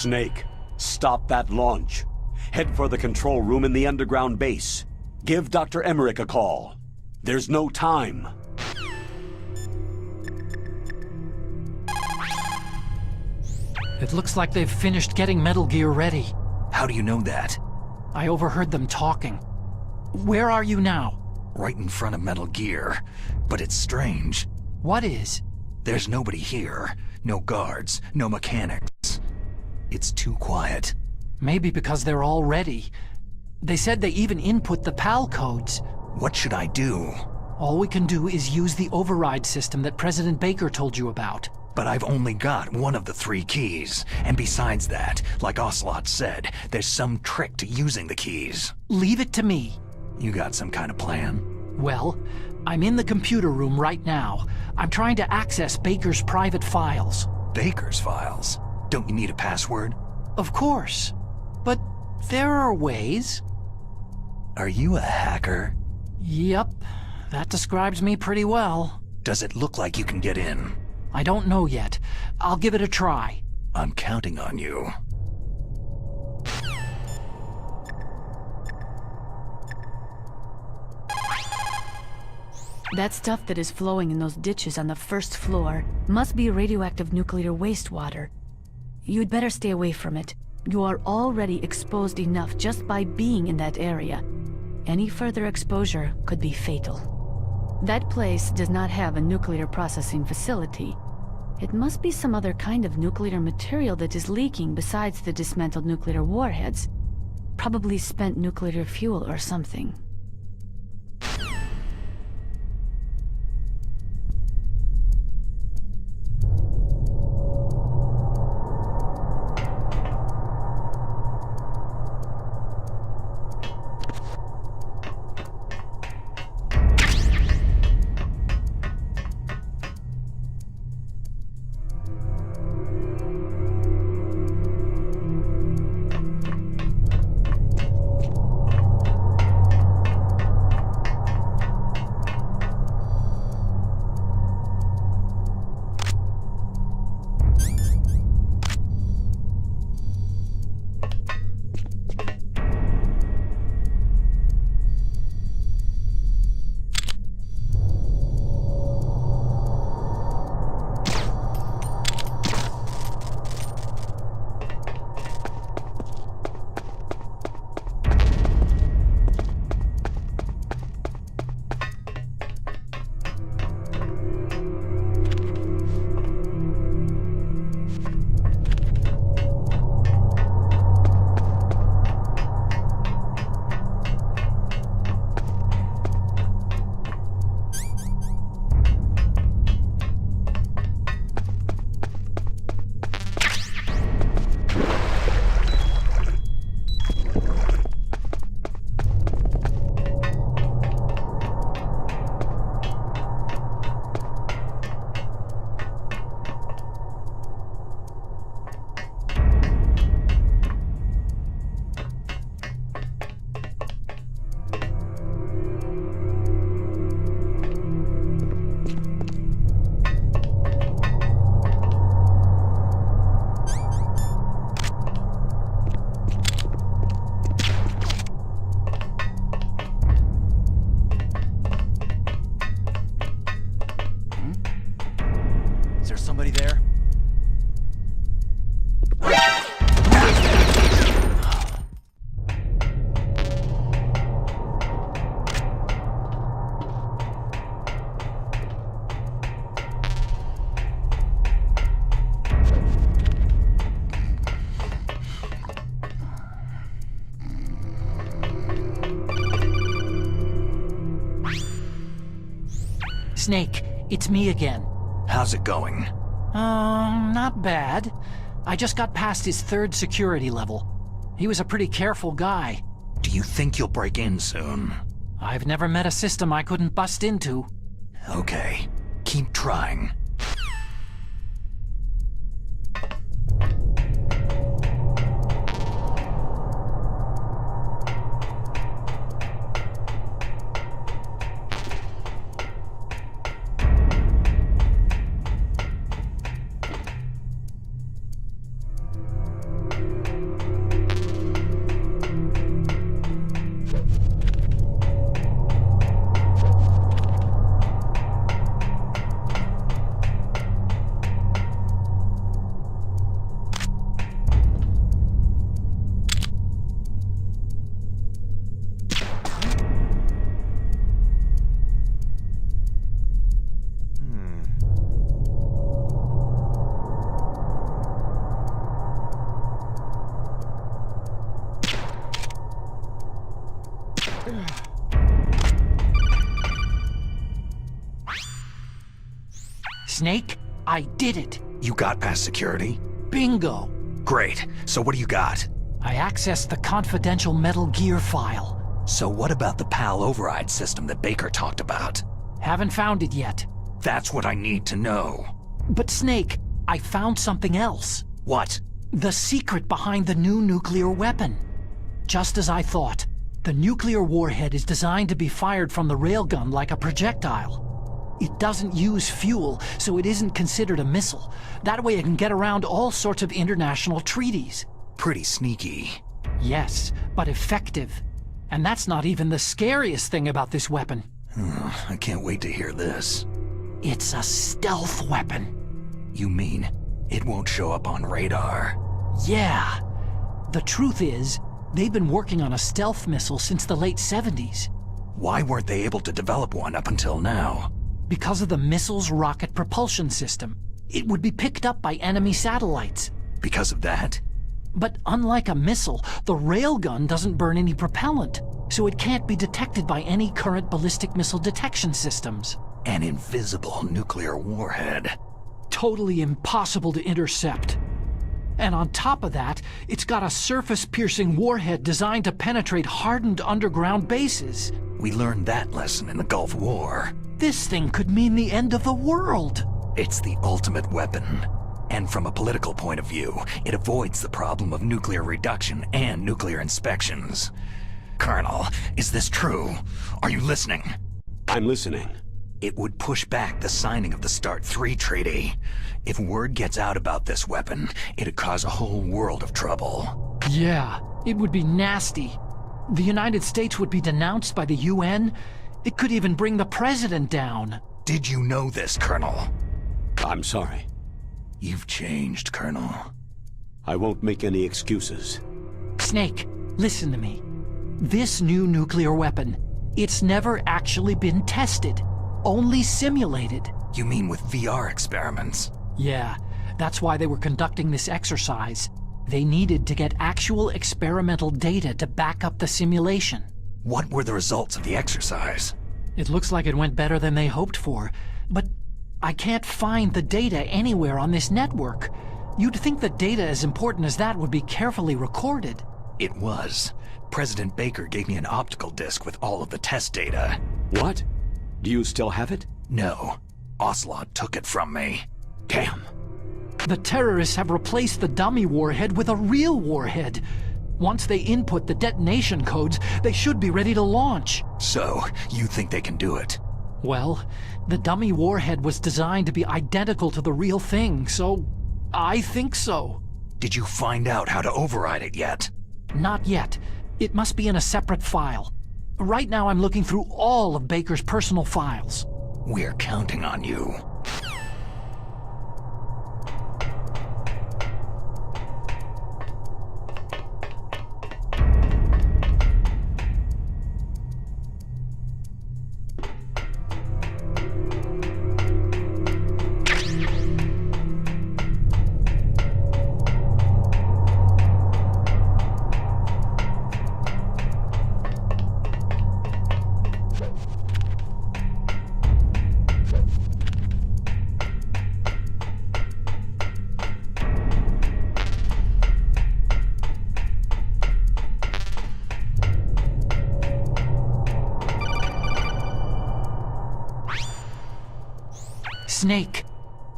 Snake, stop that launch. Head for the control room in the underground base. Give Dr. Emmerich a call. There's no time. It looks like they've finished getting Metal Gear ready. How do you know that? I overheard them talking. Where are you now? Right in front of Metal Gear. But it's strange. What is? There's nobody here. No guards, no mechanics. It's too quiet. Maybe because they're all ready. They said they even input the PAL codes. What should I do? All we can do is use the override system that President Baker told you about. But I've only got one of the 3 keys. And besides that, like Ocelot said, there's some trick to using the keys. Leave it to me. You got some kind of plan? Well, I'm in the computer room right now. I'm trying to access Baker's private files. Baker's files? Don't you need a password? Of course. But there are ways. Are you a hacker? Yep. That describes me pretty well. Does it look like you can get in? I don't know yet. I'll give it a try. I'm counting on you. That stuff that is flowing in those ditches on the first floor must be radioactive nuclear wastewater. You'd better stay away from it. You are already exposed enough just by being in that area. Any further exposure could be fatal. That place does not have a nuclear processing facility. It must be some other kind of nuclear material that is leaking besides the dismantled nuclear warheads. Probably spent nuclear fuel or something. Somebody there? Snake, it's me again. How's it going? Not bad. I just got past his 3rd security level. He was a pretty careful guy. Do you think you'll break in soon? I've never met a system I couldn't bust into. Okay, keep trying. Snake, I did it. You got past security? Bingo. Great. So what do you got? I accessed the confidential Metal Gear file. So what about the PAL override system that Baker talked about? Haven't found it yet. That's what I need to know. But Snake, I found something else. What? The secret behind the new nuclear weapon. Just as I thought, the nuclear warhead is designed to be fired from the railgun like a projectile. It doesn't use fuel, so it isn't considered a missile. That way it can get around all sorts of international treaties. Pretty sneaky. Yes, but effective. And that's not even the scariest thing about this weapon. I can't wait to hear this. It's a stealth weapon. You mean it won't show up on radar? Yeah. The truth is, they've been working on a stealth missile since the late 70s. Why weren't they able to develop one up until now? Because of the missile's rocket propulsion system. It would be picked up by enemy satellites. Because of that? But unlike a missile, the railgun doesn't burn any propellant, so it can't be detected by any current ballistic missile detection systems. An invisible nuclear warhead. Totally impossible to intercept. And on top of that, it's got a surface-piercing warhead designed to penetrate hardened underground bases. We learned that lesson in the Gulf War. This thing could mean the end of the world. It's the ultimate weapon. And from a political point of view, it avoids the problem of nuclear reduction and nuclear inspections. Colonel, is this true? Are you listening? I'm listening. It would push back the signing of the START 3 treaty. If word gets out about this weapon, it'd cause a whole world of trouble. Yeah, it would be nasty. The United States would be denounced by the UN. It could even bring the president down. Did you know this, Colonel? I'm sorry. You've changed, Colonel. I won't make any excuses. Snake, listen to me. This new nuclear weapon, it's never actually been tested. Only simulated. You mean with VR experiments? Yeah, that's why they were conducting this exercise. They needed to get actual experimental data to back up the simulation. What were the results of the exercise? It looks like it went better than they hoped for, but I can't find the data anywhere on this network. You'd think the data as important as that would be carefully recorded. It was. President Baker gave me an optical disc with all of the test data. What? Do you still have it? No. Ocelot took it from me. Damn. The terrorists have replaced the dummy warhead with a real warhead. Once they input the detonation codes, they should be ready to launch. So, you think they can do it? Well, the dummy warhead was designed to be identical to the real thing, so I think so. Did you find out how to override it yet? Not yet. It must be in a separate file. Right now I'm looking through all of Baker's personal files. We're counting on you. Snake.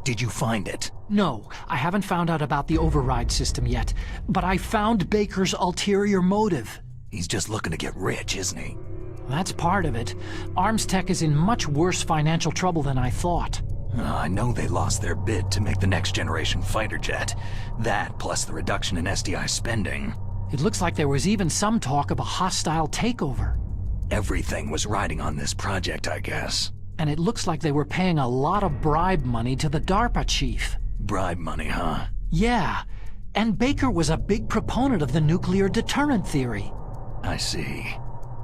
Did you find it? No, I haven't found out about the override system yet, but I found Baker's ulterior motive. He's just looking to get rich, isn't he? That's part of it. Arms Tech is in much worse financial trouble than I thought. I know they lost their bid to make the next generation fighter jet. That, plus the reduction in SDI spending. It looks like there was even some talk of a hostile takeover. Everything was riding on this project, I guess. And it looks like they were paying a lot of bribe money to the DARPA chief. Bribe money, huh? Yeah, and Baker was a big proponent of the nuclear deterrent theory. I see.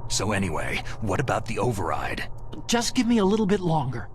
So anyway, what about the override? Just give me a little bit longer.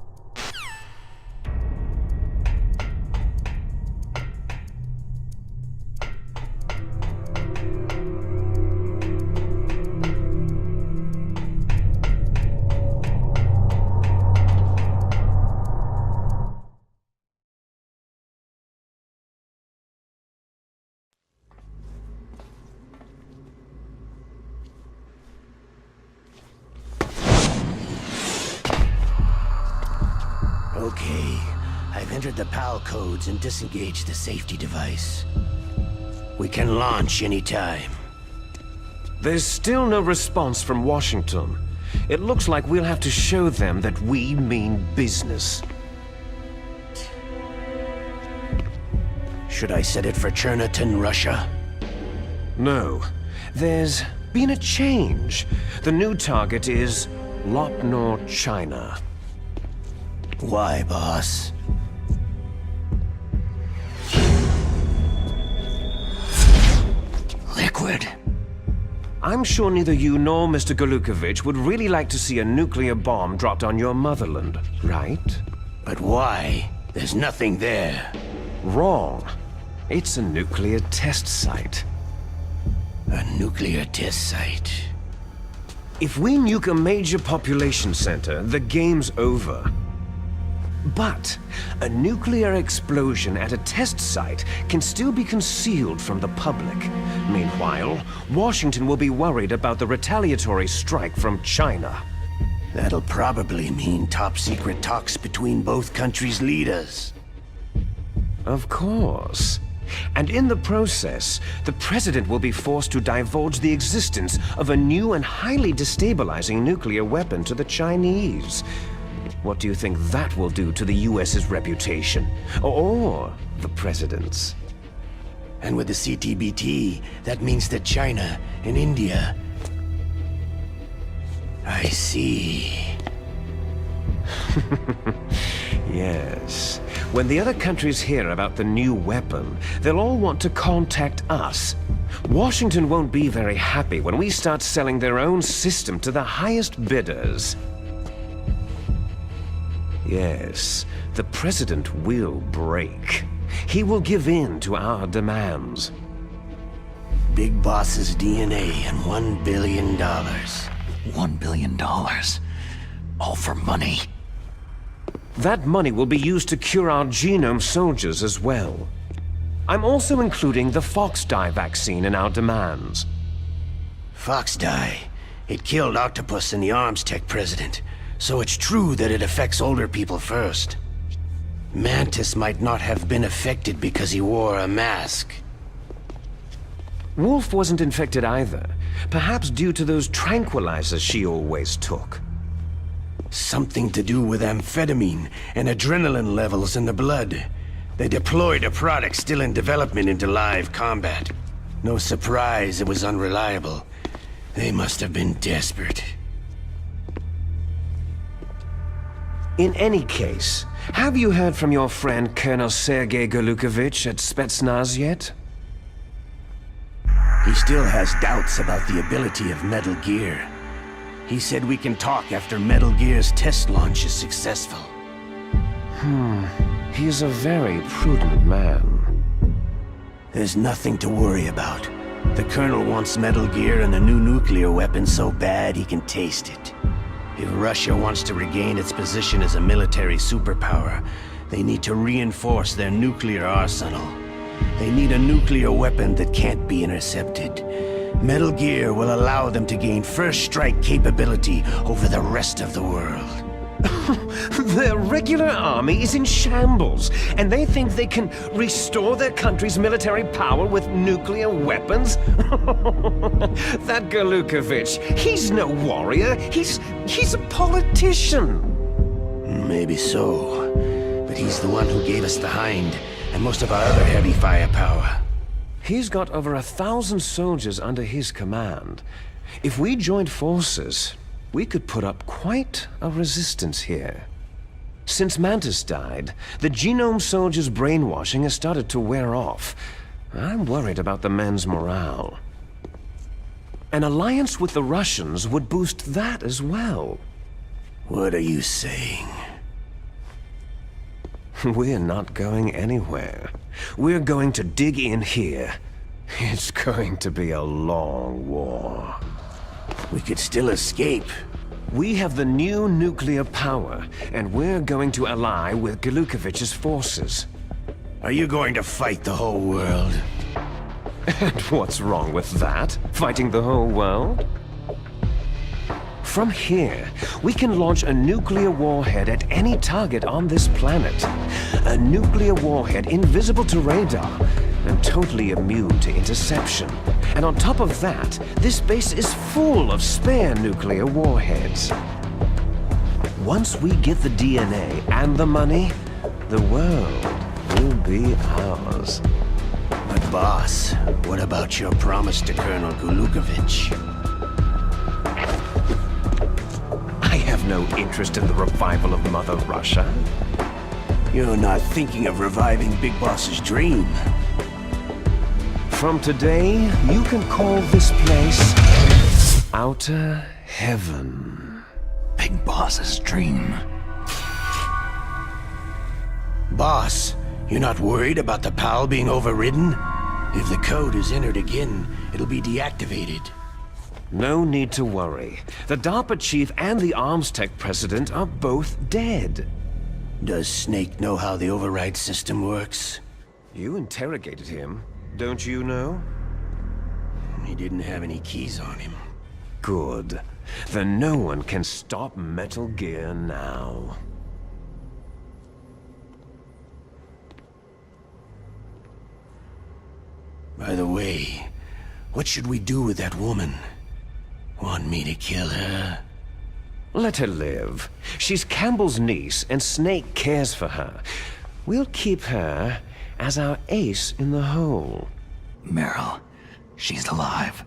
I've entered the PAL codes and disengaged the safety device. We can launch anytime. There's still no response from Washington. It looks like we'll have to show them that we mean business. Should I set it for Cherniton, Russia? No. There's been a change. The new target is Lopnor, China. Why, boss? Liquid. I'm sure neither you nor Mr. Golukovich would really like to see a nuclear bomb dropped on your motherland, right? But why? There's nothing there. Wrong. It's a nuclear test site. A nuclear test site. If we nuke a major population center, the game's over. But a nuclear explosion at a test site can still be concealed from the public. Meanwhile, Washington will be worried about the retaliatory strike from China. That'll probably mean top-secret talks between both countries' leaders. Of course. And in the process, the President will be forced to divulge the existence of a new and highly destabilizing nuclear weapon to the Chinese. What do you think that will do to the US's reputation? Or the President's? And with the CTBT, that means that China and India... I see. Yes. When the other countries hear about the new weapon, they'll all want to contact us. Washington won't be very happy when we start selling their own system to the highest bidders. Yes, the President will break. He will give in to our demands. Big Boss's DNA and $1 billion. $1 billion. All for money. That money will be used to cure our genome soldiers as well. I'm also including the Fox-dye vaccine in our demands. Fox-dye. It killed Octopus and the Arms Tech president. So it's true that it affects older people first. Mantis might not have been affected because he wore a mask. Wolf wasn't infected either. Perhaps due to those tranquilizers she always took. Something to do with amphetamine and adrenaline levels in the blood. They deployed a product still in development into live combat. No surprise it was unreliable. They must have been desperate. In any case, have you heard from your friend Colonel Sergei Golukovich at Spetsnaz yet? He still has doubts about the ability of Metal Gear. He said we can talk after Metal Gear's test launch is successful. He's a very prudent man. There's nothing to worry about. The Colonel wants Metal Gear and the new nuclear weapon so bad he can taste it. If Russia wants to regain its position as a military superpower, they need to reinforce their nuclear arsenal. They need a nuclear weapon that can't be intercepted. Metal Gear will allow them to gain first strike capability over the rest of the world. Their regular army is in shambles, and they think they can restore their country's military power with nuclear weapons? That Golukovich, he's no warrior. He's a politician. Maybe so, but he's the one who gave us the Hind and most of our other heavy firepower. He's got over 1,000 soldiers under his command. If we joined forces, we could put up quite a resistance here. Since Mantis died, the genome soldiers' brainwashing has started to wear off. I'm worried about the men's morale. An alliance with the Russians would boost that as well. What are you saying? We're not going anywhere. We're going to dig in here. It's going to be a long war. We could still escape. We have the new nuclear power, and we're going to ally with Golukovich's forces. Are you going to fight the whole world? And what's wrong with that? Fighting the whole world? From here, we can launch a nuclear warhead at any target on this planet. A nuclear warhead invisible to radar and totally immune to interception. And on top of that, this base is full of spare nuclear warheads. Once we get the DNA and the money, the world will be ours. But boss, what about your promise to Colonel Gulukovich? I have no interest in the revival of Mother Russia. You're not thinking of reviving Big Boss's dream. From today, you can call this place Outer Heaven. Big Boss's dream. Boss, you're not worried about the PAL being overridden? If the code is entered again, it'll be deactivated. No need to worry. The DARPA chief and the arms tech president are both dead. Does Snake know how the override system works? You interrogated him, don't you know? He didn't have any keys on him. Good. Then no one can stop Metal Gear now. By the way, what should we do with that woman? Want me to kill her? Let her live. She's Campbell's niece, and Snake cares for her. We'll keep her as our ace in the hole. Meryl, she's alive.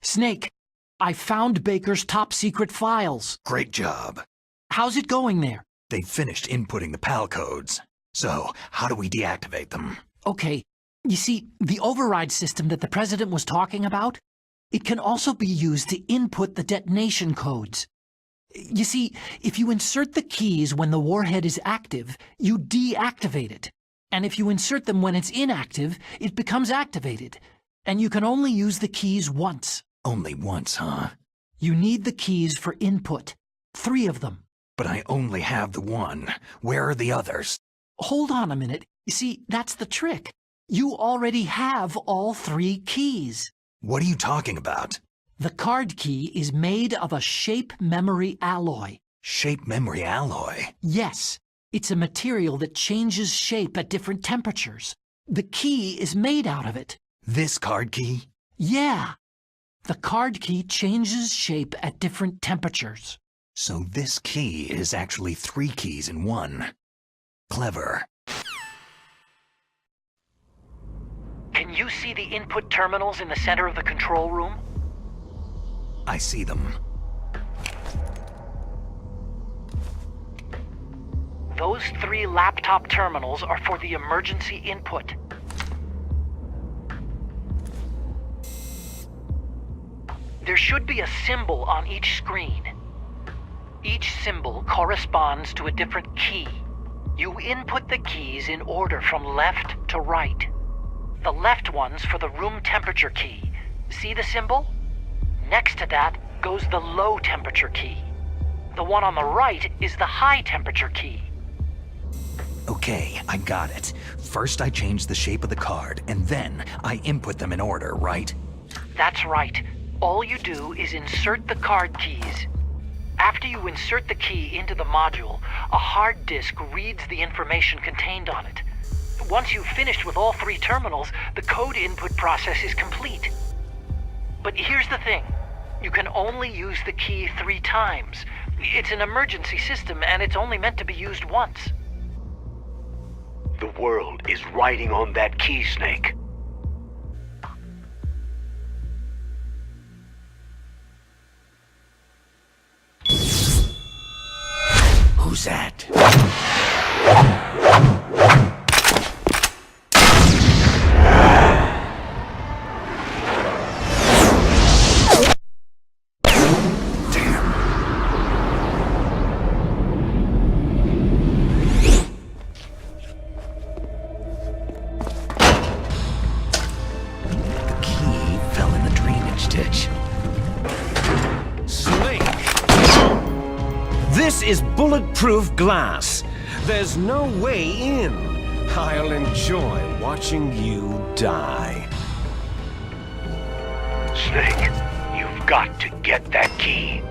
Snake, I found Baker's top-secret files. Great job. How's it going there? They've finished inputting the PAL codes. So, how do we deactivate them? Okay, you see, the override system that the President was talking about, it can also be used to input the detonation codes. You see, if you insert the keys when the warhead is active, you deactivate it. And if you insert them when it's inactive, it becomes activated. And you can only use the keys once. Only once, huh? You need the keys for input. 3 of them. But I only have the one. Where are the others? Hold on a minute. You see, that's the trick. You already have all 3 keys. What are you talking about? The card key is made of a shape memory alloy. Shape memory alloy? Yes, it's a material that changes shape at different temperatures. The key is made out of it. This card key? Yeah. The card key changes shape at different temperatures. So this key is actually 3 keys in one. Clever. Can you see the input terminals in the center of the control room? I see them. Those 3 laptop terminals are for the emergency input. There should be a symbol on each screen. Each symbol corresponds to a different key. You input the keys in order from left to right. The left one's for the room temperature key. See the symbol? Next to that goes the low temperature key. The one on the right is the high temperature key. Okay, I got it. First I change the shape of the card, and then I input them in order, right? That's right. All you do is insert the card keys. After you insert the key into the module, a hard disk reads the information contained on it. Once you've finished with all 3 terminals, the code input process is complete. But here's the thing. You can only use the key 3 times. It's an emergency system, and it's only meant to be used once. The world is riding on that key, Snake. Who's that? This is bulletproof glass. There's no way in. I'll enjoy watching you die. Snake, you've got to get that key.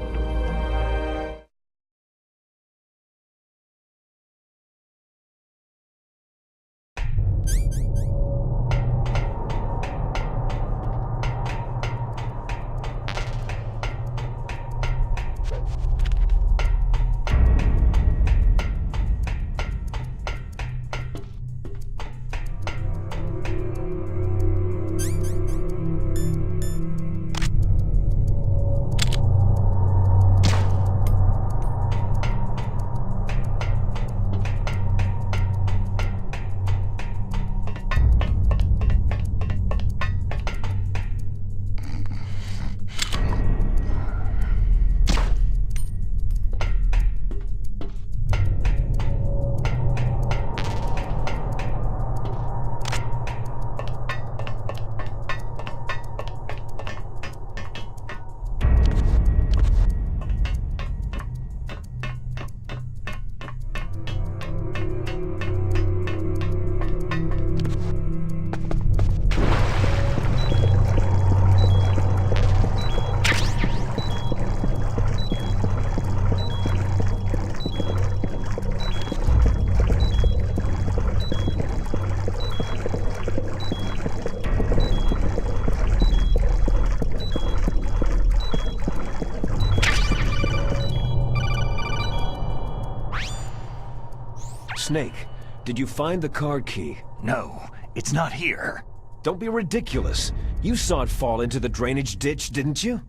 Snake, did you find the card key? No, it's not here. Don't be ridiculous. You saw it fall into the drainage ditch, didn't you?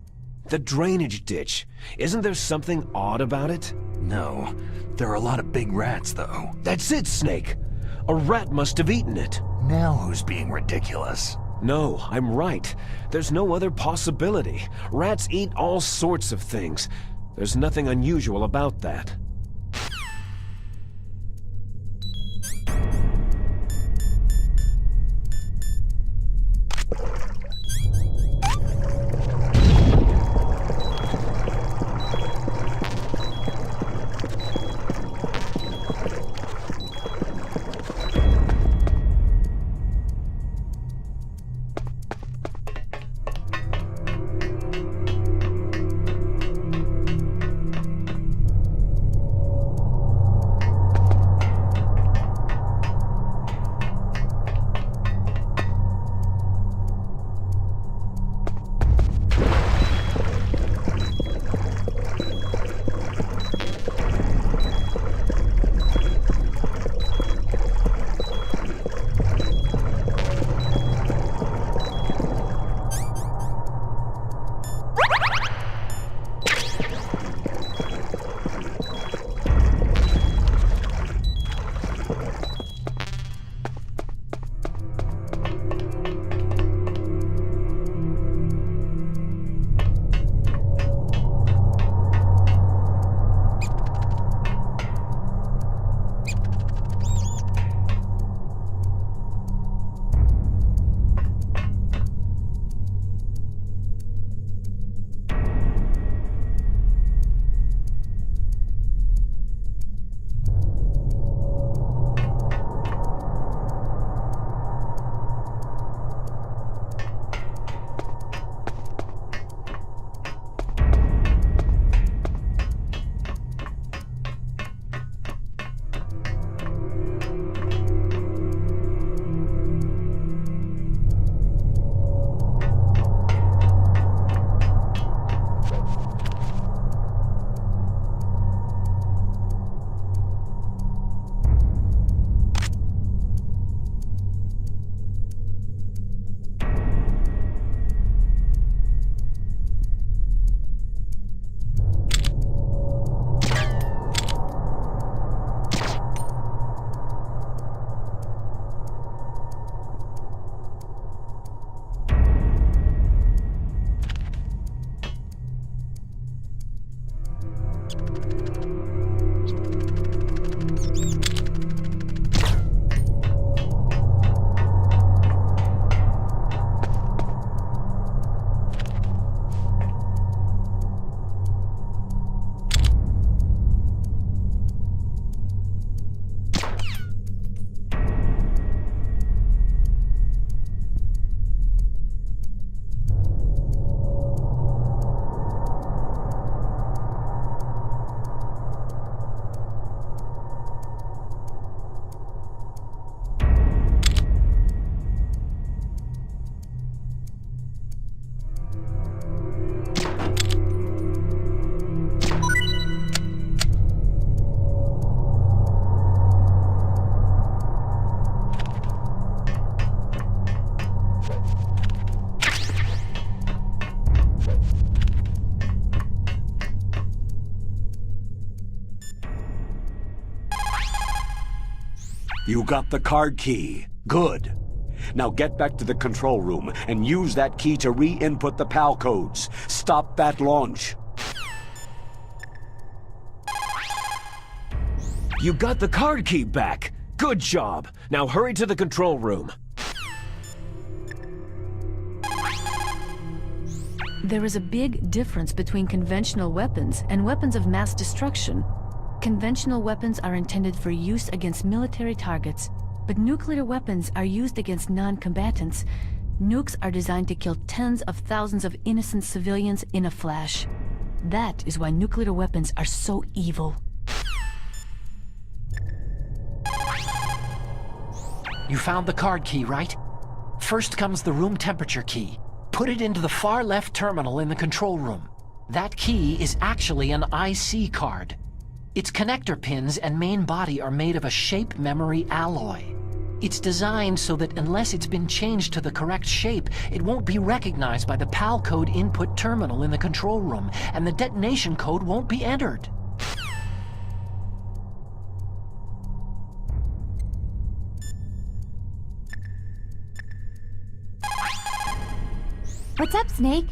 The drainage ditch. Isn't there something odd about it? No, there are a lot of big rats, though. That's it, Snake. A rat must have eaten it. Now who's being ridiculous? No, I'm right. There's no other possibility. Rats eat all sorts of things. There's nothing unusual about that. You got the card key. Good. Now get back to the control room and use that key to re-input the PAL codes. Stop that launch. You got the card key back. Good job. Now hurry to the control room. There is a big difference between conventional weapons and weapons of mass destruction. Conventional weapons are intended for use against military targets, but nuclear weapons are used against non-combatants. Nukes are designed to kill tens of thousands of innocent civilians in a flash. That is why nuclear weapons are so evil. You found the card key, right? First comes the room temperature key. Put it into the far left terminal in the control room. That key is actually an IC card. Its connector pins and main body are made of a shape memory alloy. It's designed so that unless it's been changed to the correct shape, it won't be recognized by the PAL code input terminal in the control room, and the detonation code won't be entered. What's up, Snake?